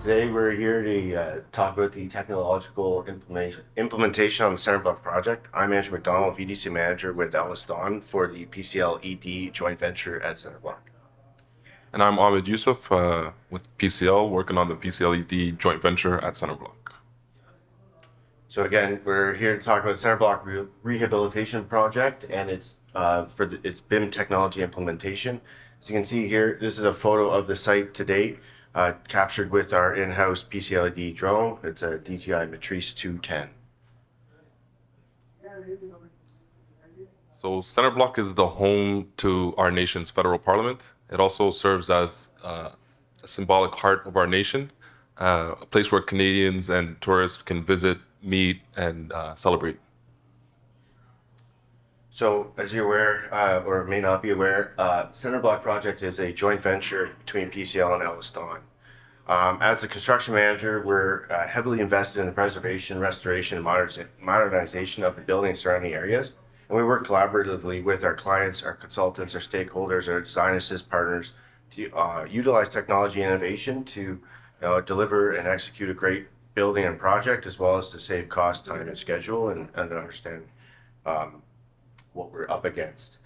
Today we're here to talk about the technological implementation on the Centre Block project. I'm Andrew Macdonald, VDC Manager with EllisDon for the PCL-ED Joint Venture at Centre Block. And I'm Ahmed Yusuf with PCL, working on the PCL-ED Joint Venture at Centre Block. So again, we're here to talk about Centre Block Rehabilitation Project and its BIM technology implementation. As you can see here, this is a photo of the site to date, captured with our in-house PCL-ED drone. It's a DJI Matrice 210. So Centre Block is the home to our nation's federal parliament. It also serves as a symbolic heart of our nation, a place where Canadians and tourists can visit, meet, and celebrate. So, as you're aware, or may not be aware, Centre Block Project is a joint venture between PCL and EllisDon. As the construction manager, we're heavily invested in the preservation, restoration, and modernization of the building and surrounding areas. And we work collaboratively with our clients, our consultants, our stakeholders, our design assist partners to utilize technology innovation to deliver and execute a great building and project, as well as to save cost, time, and schedule, and understand what we're up against.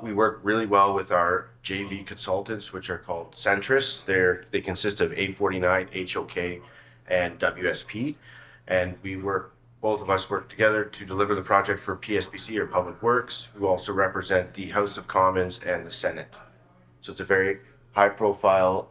We work really well with our JV consultants, which are called centrists. They consist of A49, HOK, and WSP, and both of us work together to deliver the project for PSPC, or Public Works, who also represent the House of Commons and the Senate. So it's a very high-profile,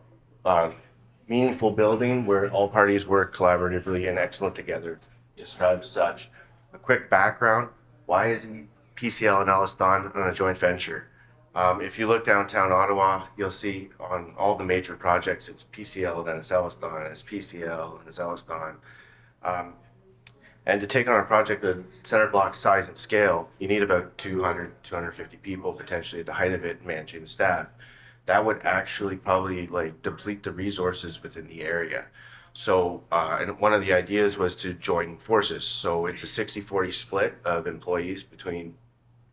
meaningful building where all parties work collaboratively and excellent together to describe such. A quick background: why is PCL and EllisDon on a joint venture? If you look downtown Ottawa, you'll see on all the major projects, it's PCL, then it's EllisDon, and it's PCL, and it's EllisDon. And to take on a project of Centre Block size and scale, you need about 200, 250 people potentially at the height of it managing the staff. That would actually probably deplete the resources within the area. So, and one of the ideas was to join forces. So it's a 60-40 split of employees between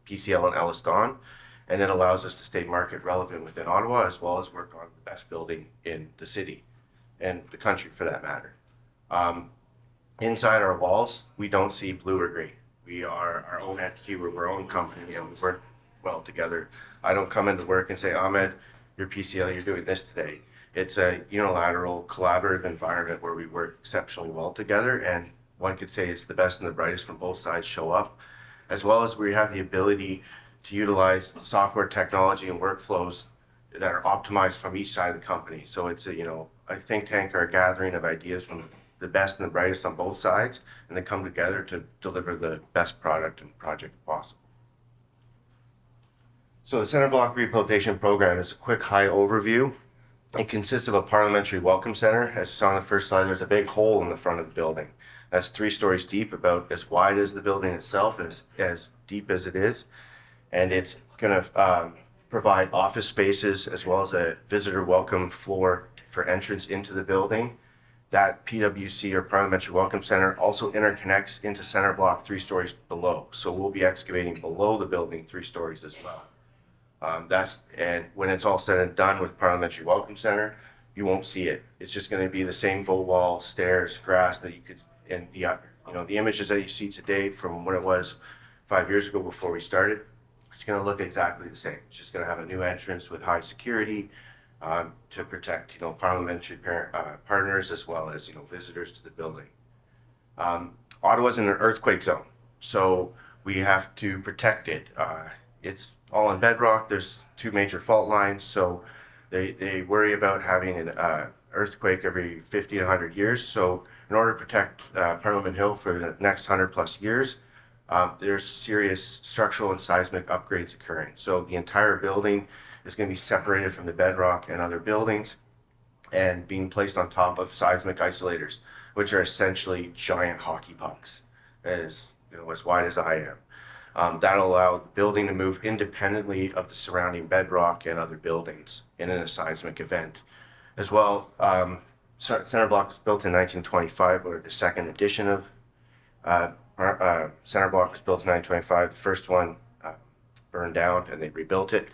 PCL and EllisDon, and it allows us to stay market relevant within Ottawa, as well as work on the best building in the city and the country for that matter. Inside our walls, we don't see blue or green. We are our own entity, we're our own company, and we work well together. I don't come into work and say, Ahmed, you're PCL, you're doing this today. It's a unilateral, collaborative environment where we work exceptionally well together, and one could say it's the best and the brightest from both sides show up, as well as we have the ability to utilize software technology and workflows that are optimized from each side of the company. So it's a think tank or a gathering of ideas from the best and the brightest on both sides, and they come together to deliver the best product and project possible. So the Centre Block Rehabilitation Program is a quick high overview. It consists of a parliamentary welcome center. As you saw on the first slide, there's a big hole in the front of the building. That's 3 stories deep, about as wide as the building itself, as deep as it is. And it's going to provide office spaces as well as a visitor welcome floor for entrance into the building. That PWC, or Parliamentary Welcome Center, also interconnects into Centre Block 3 stories below. So we'll be excavating below the building 3 stories as well. And when it's all said and done with Parliamentary Welcome Center, you won't see it. It's just going to be the same full wall, stairs, grass that you could, and the images that you see today from what it was 5 years ago before we started. It's going to look exactly the same. It's just going to have a new entrance with high security to protect, parliamentary partners as well as visitors to the building. Ottawa's in an earthquake zone, so we have to protect it. It's all in bedrock. There's 2 major fault lines, so they worry about having an earthquake every 50 to 100 years. So in order to protect Parliament Hill for the next 100+ years, there's serious structural and seismic upgrades occurring. So the entire building is going to be separated from the bedrock and other buildings and being placed on top of seismic isolators, which are essentially giant hockey pucks, as wide as I am. That'll allow the building to move independently of the surrounding bedrock and other buildings in a seismic event. As well, Centre Block was built in 1925, or the second edition of Centre Block was built in 1925. The first one burned down and they rebuilt it.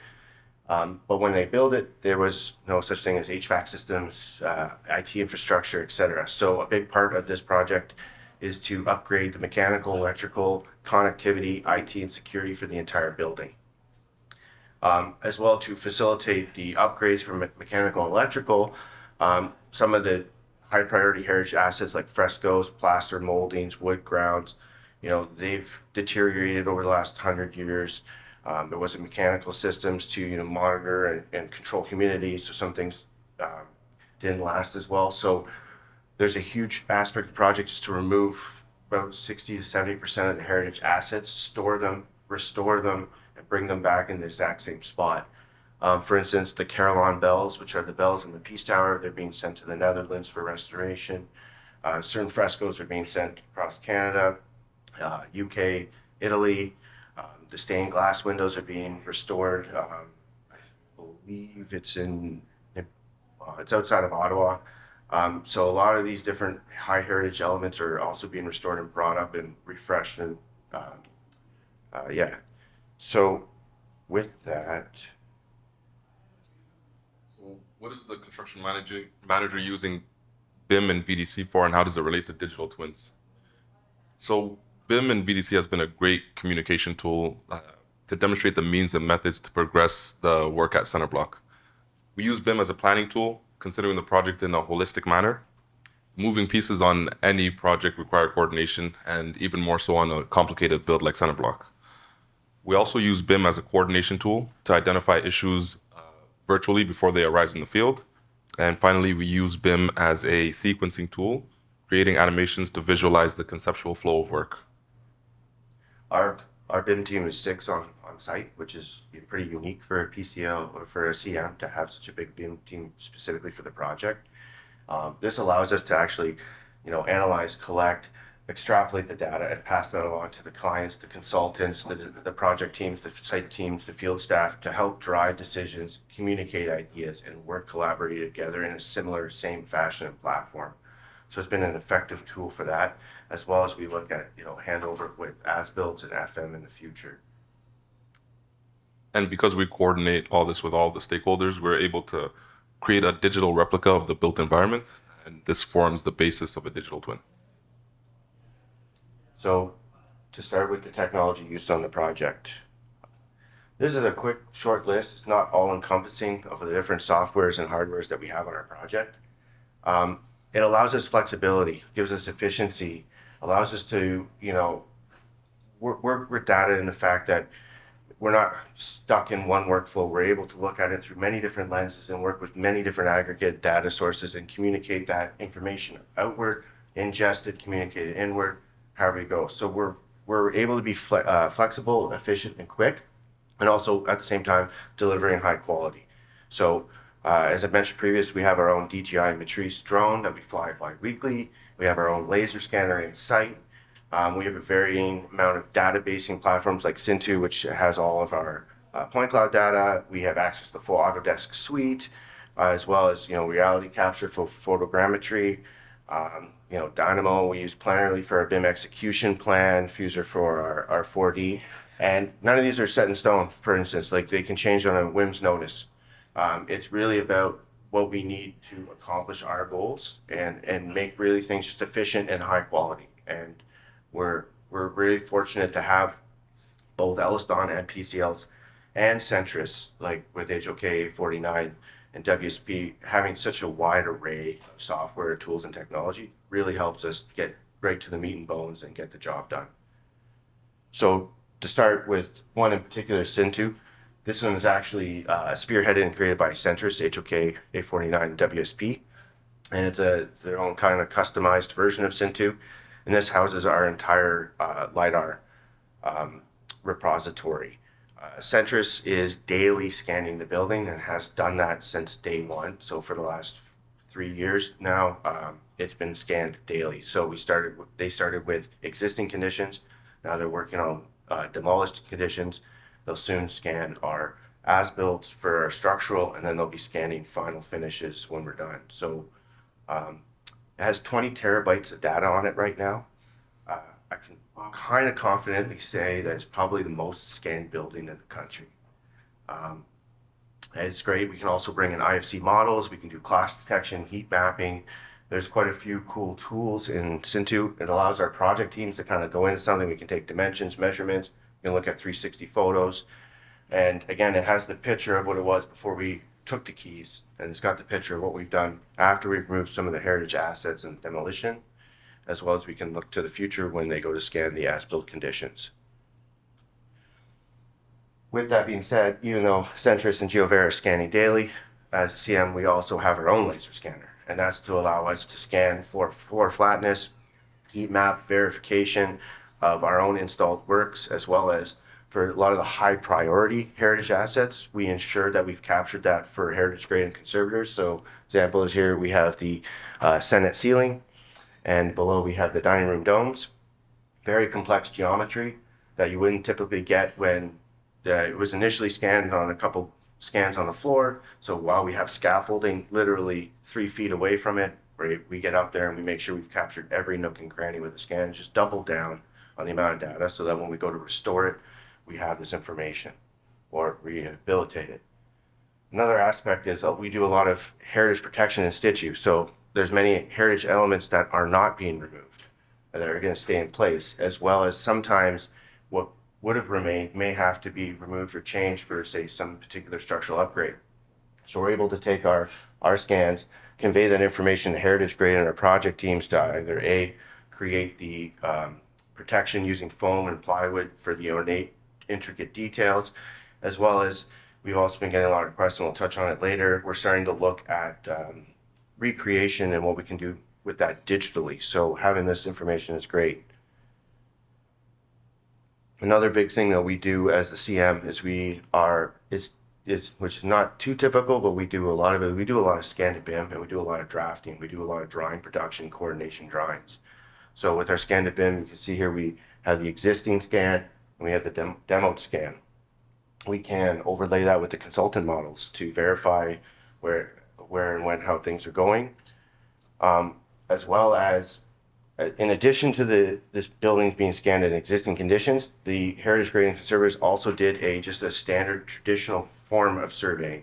But when they built it, there was no such thing as HVAC systems, IT infrastructure, etc. So a big part of this project is to upgrade the mechanical, electrical, connectivity, IT, and security for the entire building. As well to facilitate the upgrades for mechanical and electrical, some of the high priority heritage assets like frescoes, plaster moldings, wood grounds, they've deteriorated over the last 100 years. There wasn't mechanical systems to monitor and control humidity, so some things didn't last as well. So there's a huge aspect of the project is to remove about 60 to 70% of the heritage assets, store them, restore them, and bring them back in the exact same spot. For instance, the Carillon bells, which are the bells in the Peace Tower, they're being sent to the Netherlands for restoration. Certain frescoes are being sent across Canada, UK, Italy. The stained glass windows are being restored. I believe it's outside of Ottawa. So a lot of these different high heritage elements are also being restored and brought up and refreshed. And yeah. So with that, So what is the construction manager using BIM and VDC for, and how does it relate to digital twins? So BIM and VDC has been a great communication tool to demonstrate the means and methods to progress the work at Centre Block. We use BIM as a planning tool, considering the project in a holistic manner. Moving pieces on any project require coordination, and even more so on a complicated build like Centre Block. We also use BIM as a coordination tool to identify issues virtually before they arise in the field. And finally, we use BIM as a sequencing tool, creating animations to visualize the conceptual flow of work. our BIM team is 6 on site, which is pretty unique for a PCL or for a CM to have such a big BIM team specifically for the project. This allows us to actually, analyze, collect, extrapolate the data, and pass that along to the clients, the consultants, the project teams, the site teams, the field staff to help drive decisions, communicate ideas, and work collaboratively together in a similar, same fashion and platform. So it's been an effective tool for that, as well as we look at, handover with as-builts and FM in the future. And because we coordinate all this with all the stakeholders, we're able to create a digital replica of the built environment, and this forms the basis of a digital twin. So to start with the technology used on the project, this is a quick, short list. It's not all encompassing of the different softwares and hardwares that we have on our project. It allows us flexibility, gives us efficiency, allows us to, work with data and the fact that we're not stuck in one workflow. We're able to look at it through many different lenses and work with many different aggregate data sources and communicate that information outward, ingested, communicated inward, however we go. So we're able to be flexible, efficient, and quick, and also at the same time delivering high quality. So as I mentioned previous, we have our own DJI Matrice drone that we fly bi-weekly. We have our own laser scanner in site. We have a varying amount of databasing platforms like Cintu, which has all of our point cloud data. We have access to the full Autodesk suite, as well as reality capture for photogrammetry. Dynamo we use Plannerly for our BIM execution plan, Fuser for our 4D, and none of these are set in stone. For instance, like they can change on a whim's notice. It's really about what we need to accomplish our goals and make really things just efficient and high quality. And we're really fortunate to have both EllisDon and PCLs and Centris, like with HOK 49 and WSP, having such a wide array of software tools and technology really helps us get right to the meat and bones and get the job done. So to start with one in particular, Cintu. This one is actually spearheaded and created by Centris, HOK, A49, and WSP. And it's their own kind of customized version of Cintu. And this houses our entire LiDAR repository. Centris is daily scanning the building and has done that since day one. So for the last 3 years now, it's been scanned daily. So they started with existing conditions. Now they're working on demolished conditions. They'll soon scan our as-built for our structural, and then they'll be scanning final finishes when we're done. So it has 20 terabytes of data on it right now. I can kind of confidently say that it's probably the most scanned building in the country. It's great. We can also bring in IFC models. We can do clash detection, heat mapping. There's quite a few cool tools in Cintu. It allows our project teams to kind of go into something. We can take dimensions, measurements. We can look at 360 photos. And again, it has the picture of what it was before we took the keys. And it's got the picture of what we've done after we've removed some of the heritage assets and demolition, as well as we can look to the future when they go to scan the as-built conditions. With that being said, even though Centris and GeoVera are scanning daily, as CM, we also have our own laser scanner, and that's to allow us to scan for floor flatness, heat map verification of our own installed works, as well as for a lot of the high priority heritage assets, we ensure that we've captured that for heritage grading conservators. So example is here, we have the Senate ceiling, and below we have the dining room domes. Very complex geometry that you wouldn't typically get when it was initially scanned on a couple scans on the floor. So while we have scaffolding literally 3 feet away from it, we get up there and we make sure we've captured every nook and cranny with the scan, just double down on the amount of data so that when we go to restore it, we have this information or rehabilitate it. Another aspect is we do a lot of heritage protection in situ. So there's many heritage elements that are not being removed that are going to stay in place, as well as sometimes what would have remained may have to be removed or changed for, say, some particular structural upgrade. So we're able to take our scans, convey that information to heritage grade and our project teams to either A, create the protection using foam and plywood for the ornate, intricate details, as well as we've also been getting a lot of requests, and we'll touch on it later. We're starting to look at recreation and what we can do with that digitally. So having this information is great. Another big thing that we do as the CM is which is not too typical, but we do a lot of it. We do a lot of scan to BIM, and we do a lot of drafting. We do a lot of drawing production, coordination drawings. So with our scan to BIM, you can see here we have the existing scan and we have the demoed scan. We can overlay that with the consultant models to verify where and when, how things are going, as well as in addition to this buildings being scanned in existing conditions, the heritage grading conservators also did just a standard traditional form of surveying,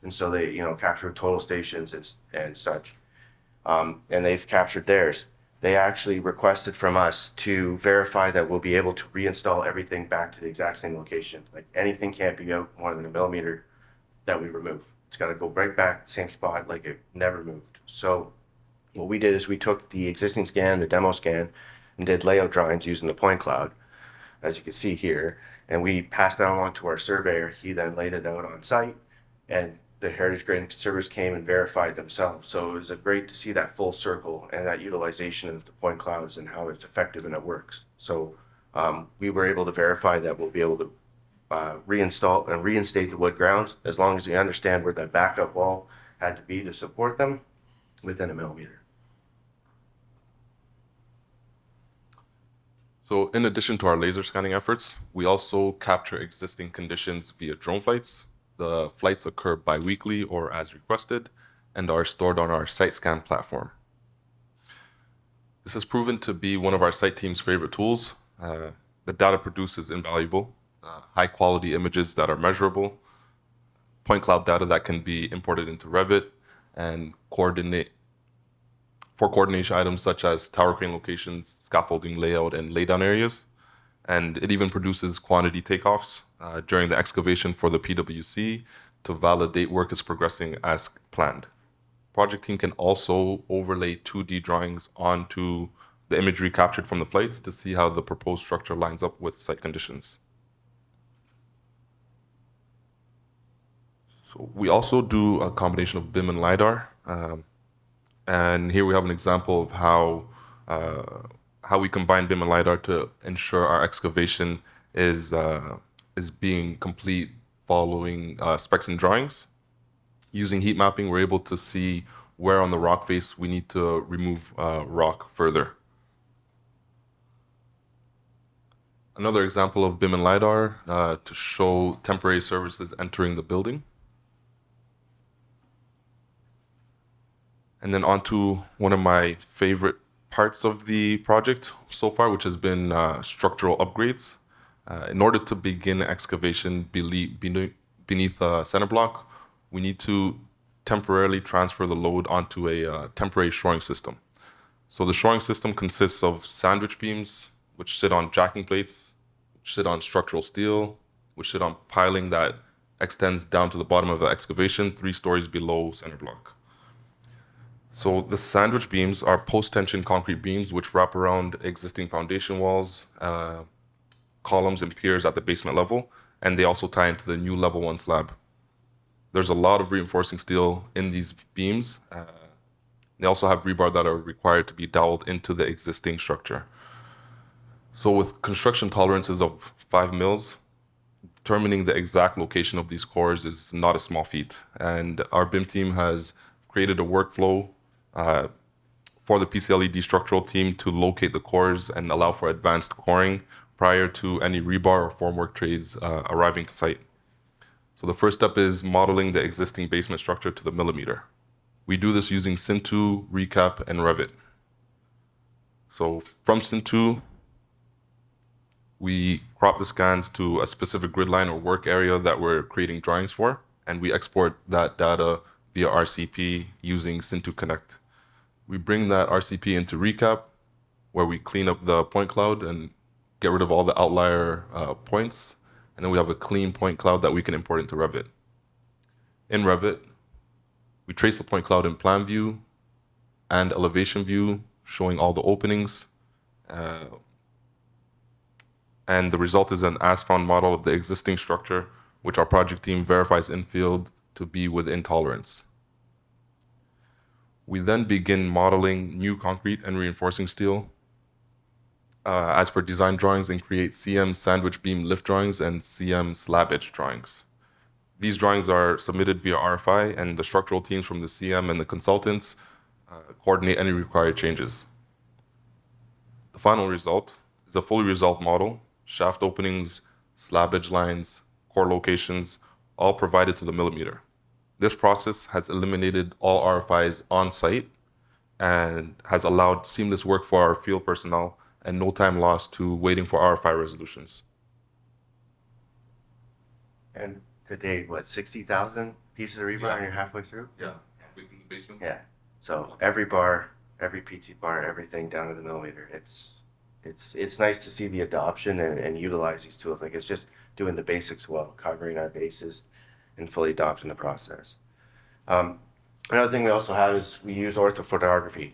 and so they captured total stations and such, and they've captured theirs. They actually requested from us to verify that we'll be able to reinstall everything back to the exact same location. Like anything can't be out more than a millimeter that we remove. It's got to go right back to the same spot like it never moved. So what we did is we took the existing scan, the demo scan, and did layout drawings using the point cloud, as you can see here. And we passed that along to our surveyor. He then laid it out on site, and the heritage grading conservators came and verified themselves. So it was great to see that full circle and that utilization of the point clouds and how it's effective and it works. So we were able to verify that we'll be able to reinstall and reinstate the wood grounds as long as we understand where that backup wall had to be to support them within a millimeter. So in addition to our laser scanning efforts, we also capture existing conditions via drone flights. The flights occur bi-weekly or as requested and are stored on our site scan platform. This has proven to be one of our site team's favorite tools. The data produced is invaluable. High quality images that are measurable, point cloud data that can be imported into Revit, and coordination items such as tower crane locations, scaffolding layout, and laydown areas. And it even produces quantity takeoffs during the excavation for the PWC to validate work is progressing as planned. Project team can also overlay 2D drawings onto the imagery captured from the flights to see how the proposed structure lines up with site conditions. So we also do a combination of BIM and LiDAR. And here we have an example of how we combine BIM and LiDAR to ensure our excavation is being complete following specs and drawings. Using heat mapping, we're able to see where on the rock face we need to remove rock further. Another example of BIM and LiDAR to show temporary services entering the building. And then on to one of my favorite parts of the project so far, which has been structural upgrades. In order to begin excavation beneath Centre Block, we need to temporarily transfer the load onto a temporary shoring system. So the shoring system consists of sandwich beams, which sit on jacking plates, which sit on structural steel, which sit on piling that extends down to the bottom of the excavation, 3 stories below center block. So the sandwich beams are post-tension concrete beams which wrap around existing foundation walls, columns and piers at the basement level, and they also tie into the new level 1 slab. There's a lot of reinforcing steel in these beams. They also have rebar that are required to be doweled into the existing structure. So with construction tolerances of 5 mils, determining the exact location of these cores is not a small feat. And our BIM team has created a workflow for the PCL-ED structural team to locate the cores and allow for advanced coring prior to any rebar or formwork trades arriving to site. So the first step is modeling the existing basement structure to the millimeter. We do this using Cintu, Recap, and Revit. So from Cintu, we crop the scans to a specific grid line or work area that we're creating drawings for, and we export that data via RCP using Cintu Connect. We bring that RCP into Recap, where we clean up the point cloud and get rid of all the outlier points, and then we have a clean point cloud that we can import into Revit. In Revit, we trace the point cloud in plan view and elevation view, showing all the openings. And the result is an as-found model of the existing structure, which our project team verifies in field to be within tolerance. We then begin modeling new concrete and reinforcing steel as per design drawings and create CM sandwich beam lift drawings and CM slab edge drawings. These drawings are submitted via RFI, and the structural teams from the CM and the consultants coordinate any required changes. The final result is a fully resolved model, shaft openings, slab edge lines, core locations, all provided to the millimeter. This process has eliminated all RFIs on site and has allowed seamless work for our field personnel and no time lost to waiting for RFI resolutions. And to date, what, 60,000 pieces of rebar Yeah. and you're halfway through? Yeah, halfway through the basement. Yeah. So every bar, every PT bar, everything down to the millimeter. It's nice to see the adoption and utilize these tools. Like, it's just doing the basics well, covering our bases and fully adopting the process. Another thing we also have is we use orthophotography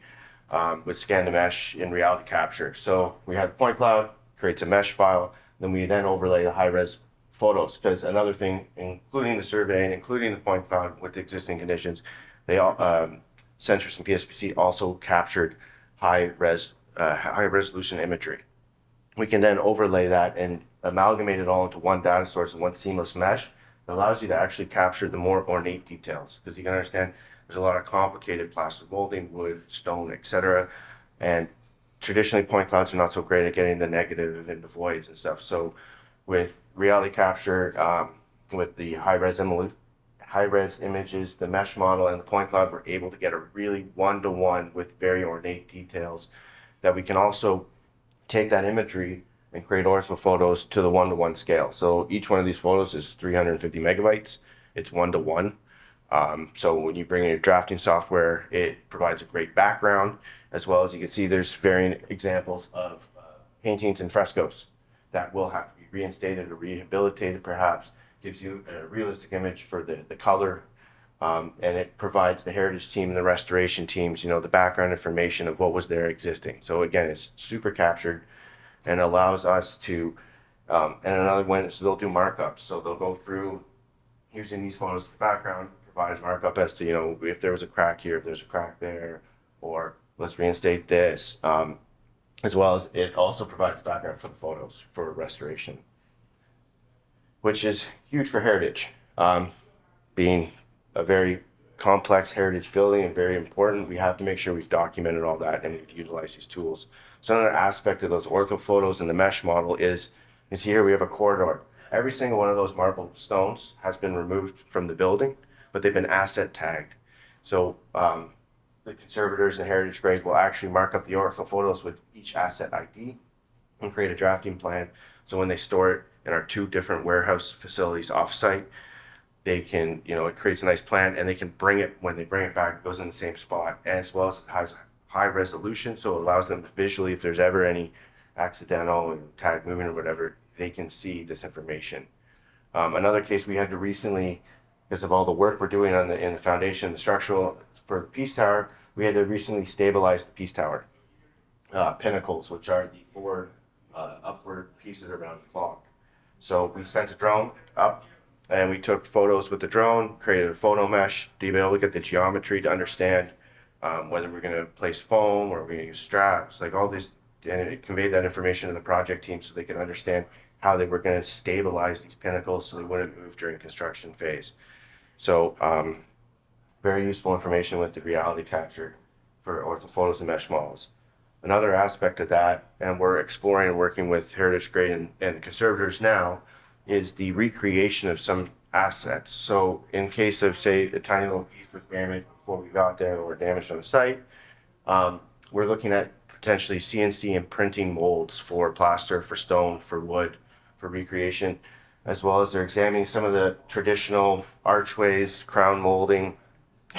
with scan to mesh in reality capture. So we have point cloud, creates a mesh file, then we then overlay the high-res photos, because another thing, including the survey and including the point cloud with the existing conditions, they all, Centris and PSPC also captured high resolution imagery. We can then overlay that and amalgamate it all into one data source and one seamless mesh. It allows you to actually capture the more ornate details, because you can understand there's a lot of complicated plaster molding, wood, stone, etc. And traditionally point clouds are not so great at getting the negative and the voids and stuff. So with reality capture, with the high-res images, the mesh model, and the point cloud, we're able to get a really one-to-one with very ornate details that we can also take that imagery and create ortho photos to the one-to-one scale. So each one of these photos is 350 megabytes. It's one-to-one. So when you bring in your drafting software, it provides a great background, as well as you can see there's varying examples of paintings and frescoes that will have to be reinstated or rehabilitated, perhaps. Gives you a realistic image for the color, and it provides the heritage team and the restoration teams, the background information of what was there existing. So again, it's super captured and allows us to, and another one is they'll do markups. So they'll go through using these photos as the background, provide markup as to, if there was a crack here, if there's a crack there, or let's reinstate this, as well as it also provides background for the photos for restoration, which is huge for heritage. Being a very complex heritage building and very important, we have to make sure we've documented all that and we've utilized these tools. So another aspect of those ortho photos in the mesh model is here we have a corridor. Every single one of those marble stones has been removed from the building, but they've been asset tagged. So the conservators and heritage grade will actually mark up the ortho photos with each asset ID and create a drafting plan. So when they store it in our 2 different warehouse facilities offsite, they can, it creates a nice plan, and they can bring it, when they bring it back, it goes in the same spot. And as well as it has high resolution, so it allows them to visually, if there's ever any accidental and tag movement or whatever, they can see this information. Another case we had to recently, because of all the work we're doing in the foundation, the structural for the Peace Tower, we had to recently stabilize the Peace Tower pinnacles, which are the four upward pieces around the clock. So we sent a drone up, and we took photos with the drone, created a photo mesh to be able to get the geometry to understand whether we're going to place foam or we're going to use straps, like all this, and it conveyed that information to the project team so they could understand how they were going to stabilize these pinnacles so they wouldn't move during construction phase. So very useful information with the reality capture for orthophotos and mesh models. Another aspect of that, and we're exploring and working with Heritage Grade and conservators now, is the recreation of some assets. So in case of, say, a tiny little piece was damaged before we got there or damaged on the site, we're looking at potentially CNC and printing molds for plaster, for stone, for wood, for recreation, as well as they're examining some of the traditional archways, crown molding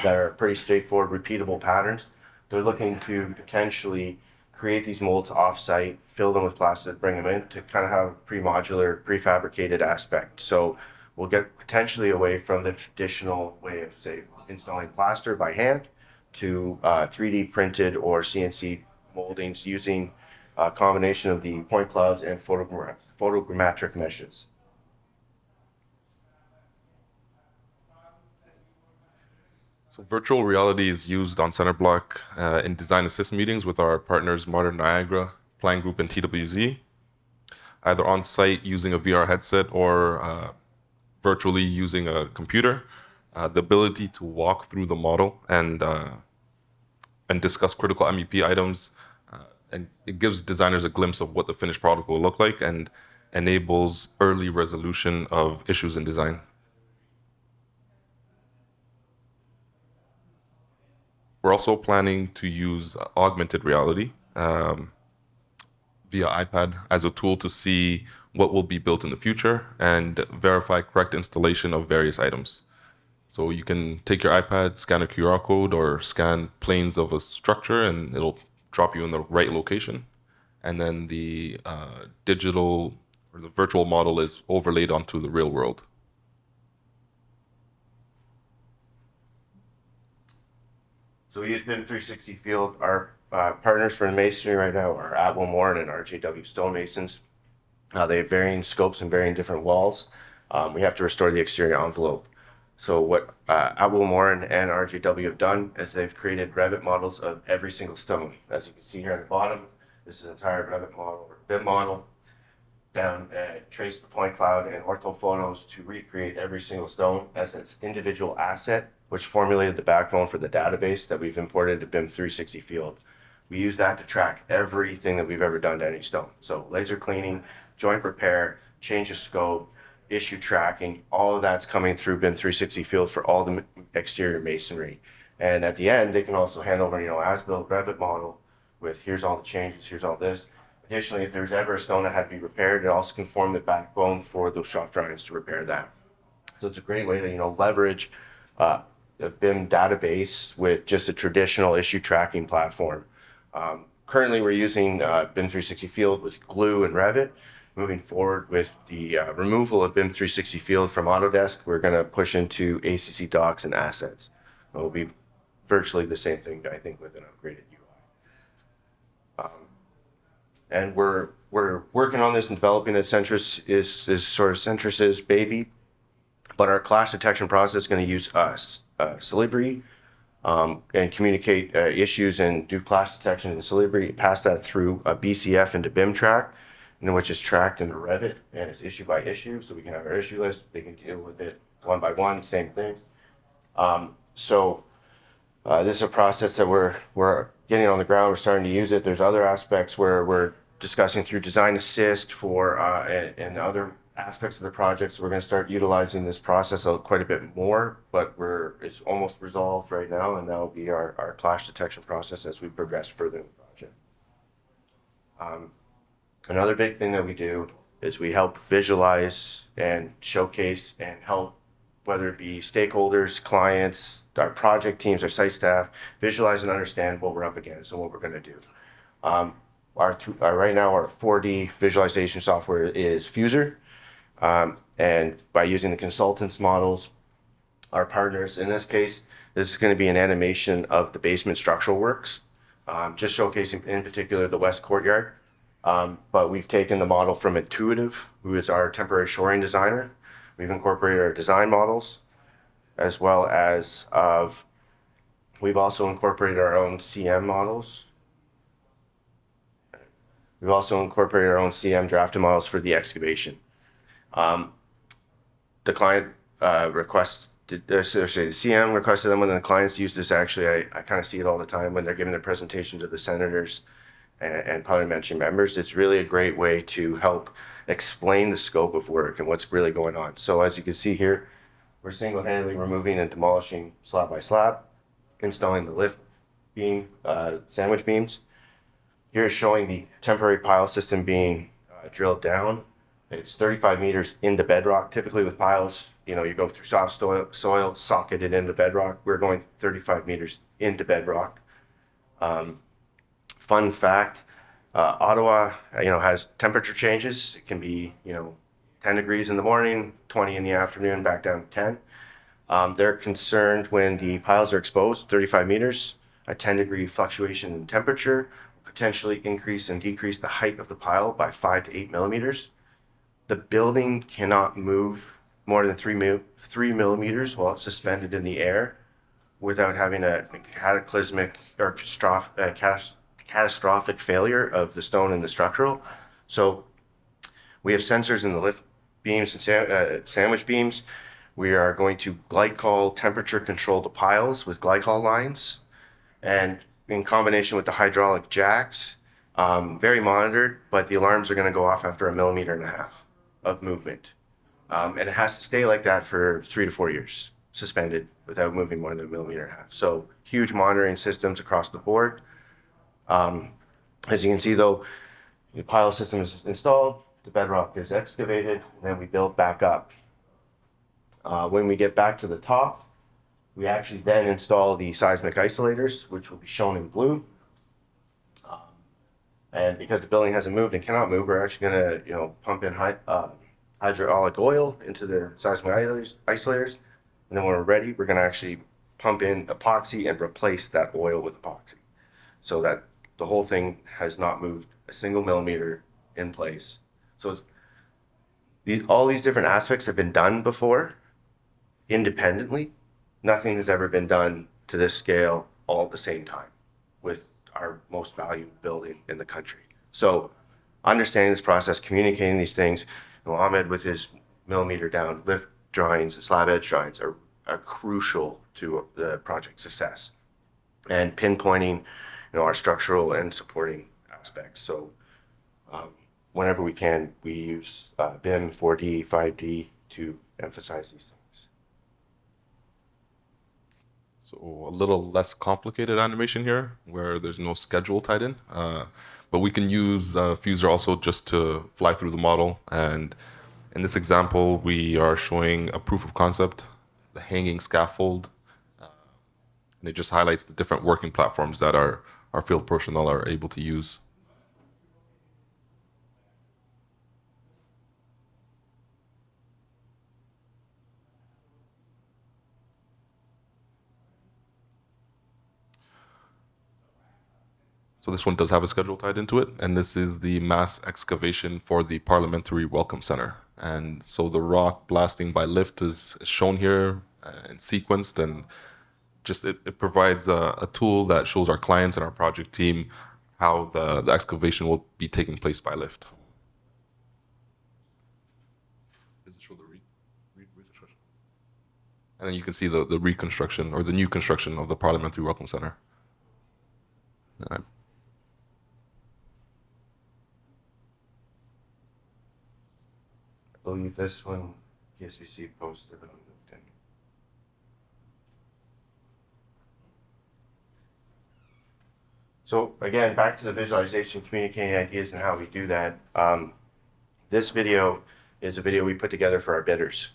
that are pretty straightforward, repeatable patterns. They're looking to potentially create these molds off-site, fill them with plaster, bring them in to kind of have a pre-modular, prefabricated aspect. So we'll get potentially away from the traditional way of, say, installing plaster by hand to 3D printed or CNC moldings using a combination of the point clouds and photogrammetric meshes. So virtual reality is used on Centre Block in design assist meetings with our partners Modern Niagara, Group and TWZ, either on site using a VR headset or virtually using a computer. The ability to walk through the model and discuss critical MEP items, and it gives designers a glimpse of what the finished product will look like and enables early resolution of issues in design. We're also planning to use augmented reality via iPad as a tool to see what will be built in the future and verify correct installation of various items. So you can take your iPad, scan a QR code, or scan planes of a structure, and it'll drop you in the right location. And then the digital or the virtual model is overlaid onto the real world. So we use BIM 360 Field. Our partners for the masonry right now are Atwill-Morin and RJW stonemasons. They have varying scopes and varying different walls. We have to restore the exterior envelope. So what Atwill-Morin and RJW have done is they've created Revit models of every single stone. As you can see here at the bottom, this is an entire Revit model or BIM model. Down traced the point cloud and ortho photos to recreate every single stone as its individual asset, which formulated the backbone for the database that we've imported to BIM 360 Field. We use that to track everything that we've ever done to any stone. So laser cleaning, joint repair, change of scope, issue tracking, all of that's coming through BIM 360 Field for all the exterior masonry. And at the end, they can also hand over, as-built Revit model with here's all the changes, here's all this. Additionally, if there's ever a stone that had to be repaired, it also can form the backbone for those shop drawings to repair that. So it's a great way to, leverage the BIM database with just a traditional issue tracking platform. Currently, we're using BIM 360 Field with Glue and Revit. Moving forward with the removal of BIM 360 Field from Autodesk, we're going to push into ACC Docs and Assets. It will be virtually the same thing, I think, with an upgraded UI. And we're working on this and developing it. Centris is sort of Centris's baby, but our clash detection process is going to use Solibri and communicate issues and do clash detection in Solibri, pass that through a BCF into BIMTrack, which is tracked into Revit and it's issue by issue, so we can have our issue list. They can deal with it one by one, same things. This is a process that we're getting on the ground. We're starting to use it. There's other aspects where we're discussing through design assist for and other aspects of the project. So we're going to start utilizing this process quite a bit more, but it's almost resolved right now, and that'll be our clash detection process as we progress further in the project. Another big thing that we do is we help visualize and showcase and help whether it be stakeholders, clients, our project teams, our site staff, visualize and understand what we're up against and what we're going to do. Right now, our 4D visualization software is Fuser. And by using the consultants models, our partners, in this case, this is going to be an animation of the basement structural works, just showcasing in particular the West Courtyard. But we've taken the model from Intuitive, who is our temporary shoring designer. We've incorporated our design models, as well as we've also incorporated our own CM models. We've also incorporated our own CM drafted models for the excavation. The client the CM requested them when the clients use this. Actually, I kind of see it all the time when they're giving their presentation to the senators and parliamentary members. It's really a great way to help explain the scope of work and what's really going on. So as you can see here, we're single-handedly removing and demolishing slab by slab, installing the lift beam, sandwich beams. Here's showing the temporary pile system being drilled down. It's 35 meters into bedrock. Typically with piles, you go through soft soil, socket it into bedrock. We're going 35 meters into bedrock. Fun fact, Ottawa, has temperature changes. It can be, 10 degrees in the morning, 20 in the afternoon, back down to 10. They're concerned when the piles are exposed, 35 meters, a 10-degree fluctuation in temperature, potentially increase and decrease the height of the pile by 5 to 8 millimeters. The building cannot move more than 3 millimeters while it's suspended in the air without having a cataclysmic or catastrophic failure of the stone and the structural. So we have sensors in the lift beams and sandwich beams. We are going to glycol temperature control the piles with glycol lines, and in combination with the hydraulic jacks, very monitored, but the alarms are going to go off after 1.5 millimeters of movement. And it has to stay like that for 3 to 4 years, suspended without moving more than 1.5 millimeters. So huge monitoring systems across the board. As you can see though, the pile system is installed, the bedrock is excavated, and then we build back up. When we get back to the top, we actually then install the seismic isolators, which will be shown in blue. And because the building hasn't moved and cannot move, we're actually going to, pump in hydraulic oil into the seismic isolators. And then when we're ready, we're going to actually pump in epoxy and replace that oil with epoxy, so that the whole thing has not moved a single millimeter in place. So all these different aspects have been done before independently. Nothing has ever been done to this scale all at the same time with our most valued building in the country. So understanding this process, communicating these things, Ahmed with his millimeter down lift drawings and slab edge drawings are crucial to the project success, and pinpointing, our structural and supporting aspects. So whenever we can, we use BIM, 4D, 5D to emphasize these things. So a little less complicated animation here, where there's no schedule tied in. But we can use Fuser also just to fly through the model. And in this example, we are showing a proof of concept, the hanging scaffold. And it just highlights the different working platforms that our field personnel are able to use. So this one does have a schedule tied into it, and this is the mass excavation for the Parliamentary Welcome Center. And so the rock blasting by lift is shown here and sequenced, and just it provides a tool that shows our clients and our project team how the excavation will be taking place by lift. Does it show the reconstruction? And then you can see the reconstruction or the new construction of the Parliamentary Welcome Center. All right. I believe this one, PSVC posted on LinkedIn. So again, back to the visualization, communicating ideas and how we do that. This video is a video we put together for our bidders.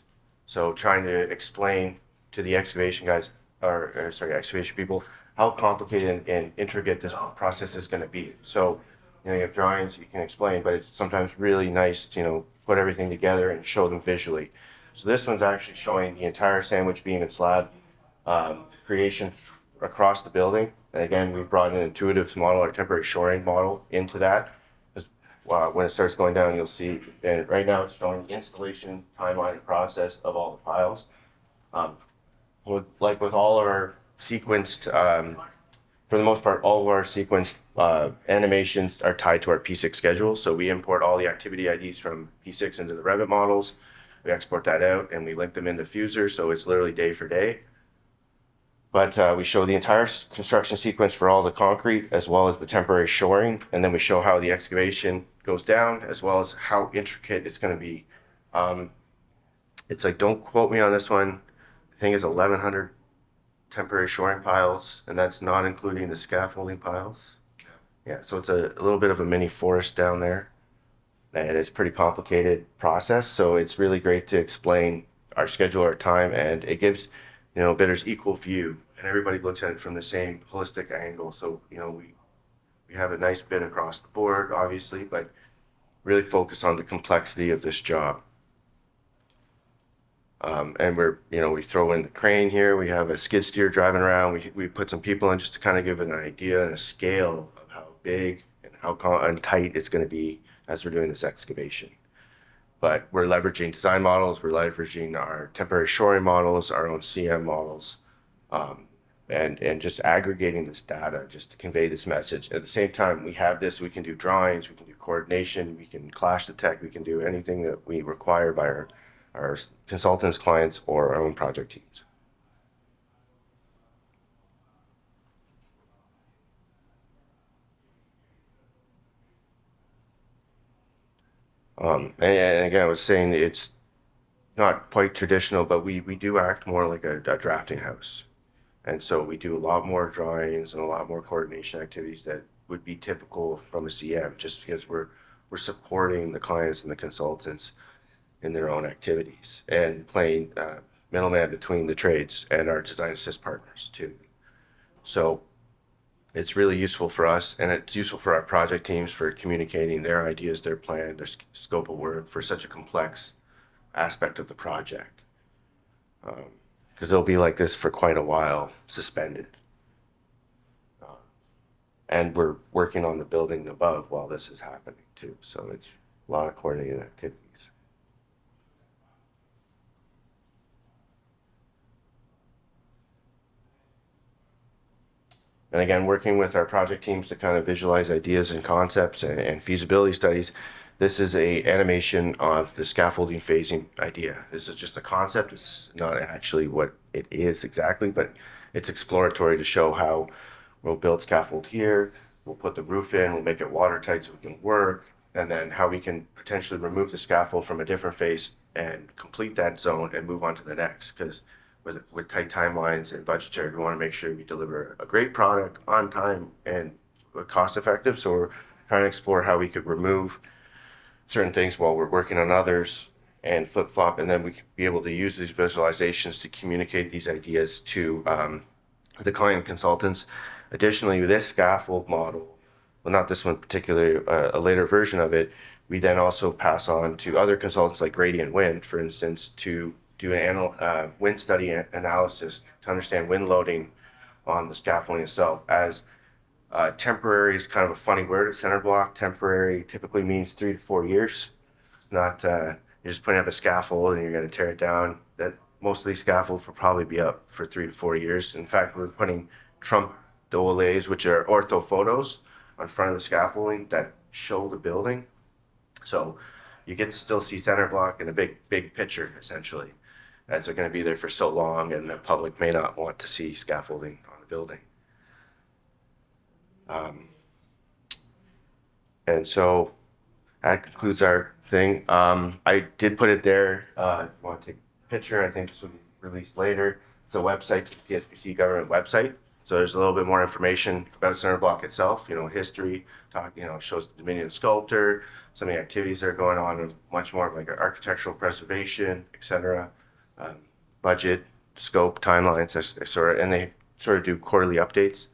So trying to explain to the excavation guys, excavation people, how complicated and intricate this process is going to be. So, you have drawings you can explain, but it's sometimes really nice to, put everything together and show them visually. So this one's actually showing the entire sandwich beam and slab creation across the building. And again, we've brought an intuitive model, our temporary shoring model, into that. When it starts going down, you'll see, and right now it's showing installation timeline and process of all the piles. Like with all of our sequenced, for the most part, all of our sequenced animations are tied to our P6 schedule. So we import all the activity IDs from P6 into the Revit models. We export that out and we link them into Fuser. So it's literally day for day. But we show the entire construction sequence for all the concrete as well as the temporary shoring. And then we show how the excavation goes down as well as how intricate it's going to be. It's like, don't quote me on this one. I think it's 1,100 temporary shoring piles, and that's not including the scaffolding piles. Yeah, so it's a little bit of a mini forest down there. And it's a pretty complicated process. So it's really great to explain our schedule, our time, and it gives bidders equal view, and everybody looks at it from the same holistic angle. So we have a nice bid across the board, obviously, but really focus on the complexity of this job. And we throw in the crane here. We have a skid steer driving around. We put some people in just to kind of give an idea and a scale of how big and how tight it's going to be as we're doing this excavation. But we're leveraging design models, we're leveraging our temporary shoring models, our own CM models, and just aggregating this data just to convey this message. At the same time, we have this, we can do drawings, we can do coordination, we can clash detect, we can do anything that we require by our consultants, clients, or our own project teams. And again, I was saying it's not quite traditional, but we do act more like a drafting house. And so we do a lot more drawings and a lot more coordination activities that would be typical from a CM, just because we're supporting the clients and the consultants in their own activities and playing middleman between the trades and our design assist partners too. So it's really useful for us, and it's useful for our project teams for communicating their ideas, their plan, their scope of work for such a complex aspect of the project. Because it'll be like this for quite a while, suspended. And we're working on the building above while this is happening too. So it's a lot of coordinated activities. And again, working with our project teams to kind of visualize ideas and concepts and feasibility studies. This is a animation of the scaffolding phasing idea. This is just a concept. It's not actually what it is exactly, but it's exploratory to show how we'll build scaffold here, we'll put the roof in, we'll make it watertight so we can work, and then how we can potentially remove the scaffold from a different phase and complete that zone and move on to the next. Because with tight timelines and budgetary, we want to make sure we deliver a great product on time and cost effective. So we're trying to explore how we could remove certain things while we're working on others and flip flop, and then we could be able to use these visualizations to communicate these ideas to the client consultants. Additionally, this scaffold model, well, not this one particularly, a later version of it, we then also pass on to other consultants like Gradient Wind, for instance, to do an wind study analysis to understand wind loading on the scaffolding itself. As temporary is kind of a funny word at Centre Block. Temporary typically means 3 to 4 years. It's not you're just putting up a scaffold and you're going to tear it down. That most of these scaffolds will probably be up for 3 to 4 years. In fact, we're putting Trump dolays, which are ortho photos, on front of the scaffolding that show the building. So you get to still see Centre Block in a big picture, essentially, as they're going to be there for so long, and the public may not want to see scaffolding on the building. And so that concludes our thing. I did put it there. If you want to take a picture, I think this will be released later. It's a website, the PSPC government website. So there's a little bit more information about Centre Block itself, history, shows the Dominion sculptor, some of the activities that are going on, and much more of like architectural preservation, etc. budget, scope, timelines, and they sort of do quarterly updates,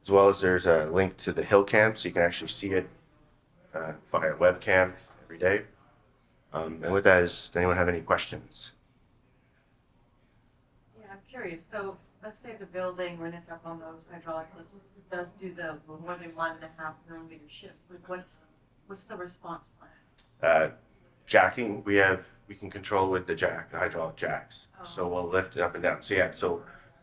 as well as there's a link to the hill camp, so you can actually see it via webcam every day. And with that, does anyone have any questions? Yeah, I'm curious. So let's say the building, when it's up on those hydraulic lifts, does do the more than 1.5 millimeter shift. What's the response plan? Jacking, we can control with the hydraulic jacks. Oh. So we'll lift it up and down. So yeah, so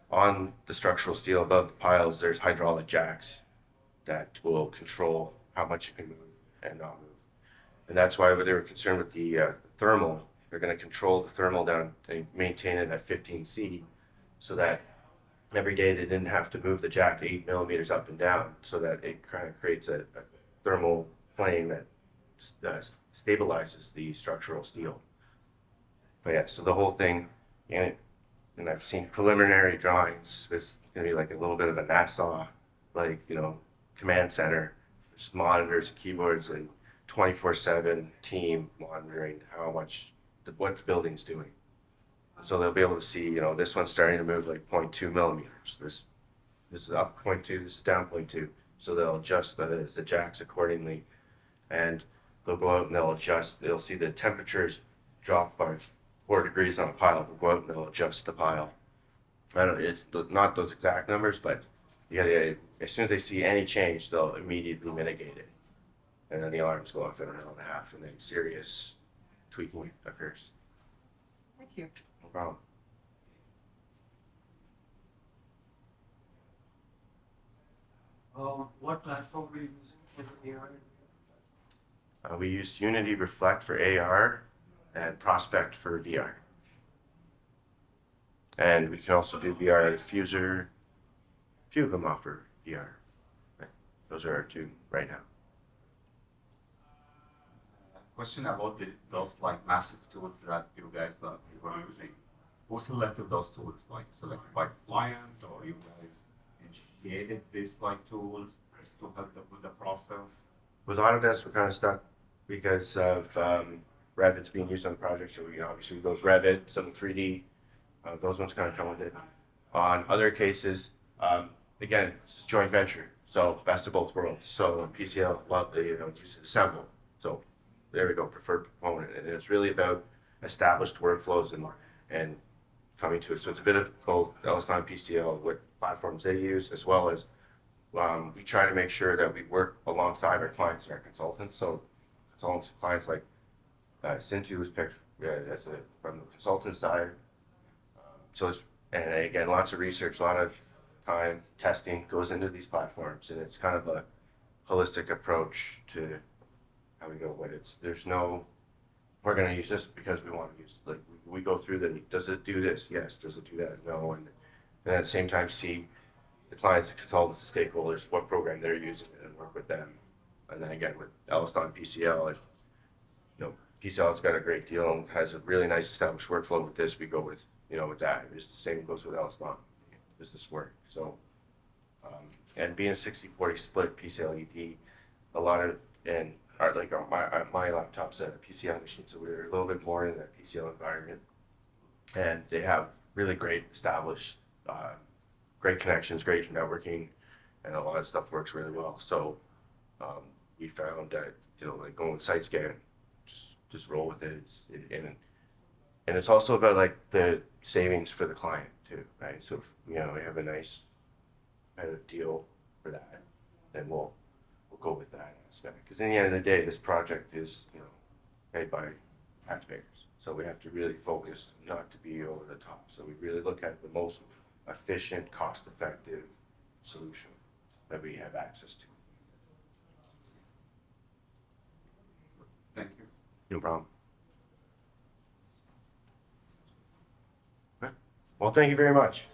on the structural steel above the piles, there's hydraulic jacks that will control how much you can move and not move. And that's why they were concerned with the thermal. They're going to control the thermal down and maintain it at 15 C, so that every day they didn't have to move the jack 8 millimeters up and down, so that it kind of creates a thermal plane that stabilizes the structural steel. But yeah, so the whole thing, and I've seen preliminary drawings. It's gonna be like a little bit of a NASA, command center. There's monitors, keyboards, and 24/7 team monitoring what the building's doing. So they'll be able to see, this one's starting to move like 0.2 millimeters. This is up 0.2, this is down 0.2. So they'll adjust the jacks accordingly, and they'll go out and they'll adjust. They'll see the temperatures drop by 4 degrees on a pile. They'll go out and they'll adjust the pile. It's not those exact numbers, but yeah, as soon as they see any change, they'll immediately mitigate it. And then the alarms go off in an hour and a half, and then serious tweaking occurs. Thank you. No problem. What platform are you using for the AI? We use Unity Reflect for AR and Prospect for VR. And we can also do VR at Fuser. A few of them offer VR. Right. Those are our two right now. Question about those like massive tools that you guys that you were using. Who selected those tools? Like selected by client, or you guys initiated these like tools to help them with the process? With Autodesk, we're kind of stuck because of Revit's being used on the project. So obviously we go with Revit, some 3D. Those ones kind of come with it. On other cases, again, it's a joint venture, so best of both worlds. So PCL uses Assemble. So there we go, preferred component, and it's really about established workflows and coming to it. So it's a bit of both EllisDon PCL, what platforms they use, as well as we try to make sure that we work alongside our clients and our consultants. So consultants, clients like Cintu was picked from the consultant side. And again, lots of research, a lot of time testing goes into these platforms, and it's kind of a holistic approach to how we go. But we're going to use this because we want to use. We go through does it do this? Yes. Does it do that? No. And at the same time, see the clients, the consultants, the stakeholders, what program they're using, and work with them. And then again, with EllisDon PCL, if PCL's got a great deal and has a really nice established workflow with this, we go with with that. It's the same goes with EllisDon. Does this work? So, and being a 60/40 split PCL-ED, a lot of my laptop's a PCL machine, so we're a little bit more in that PCL environment, and they have really great established, great connections, great networking, and a lot of stuff works really well. So we found that going with SiteScan, just roll with it. And it's also about the savings for the client too, right? So if we have a nice kind of deal for that, then we'll go with that aspect. Because in the end of the day, this project is paid by taxpayers, so we have to really focus not to be over the top. So we really look at the most efficient, cost-effective solution that we have access to. Thank you. No problem. Well, thank you very much.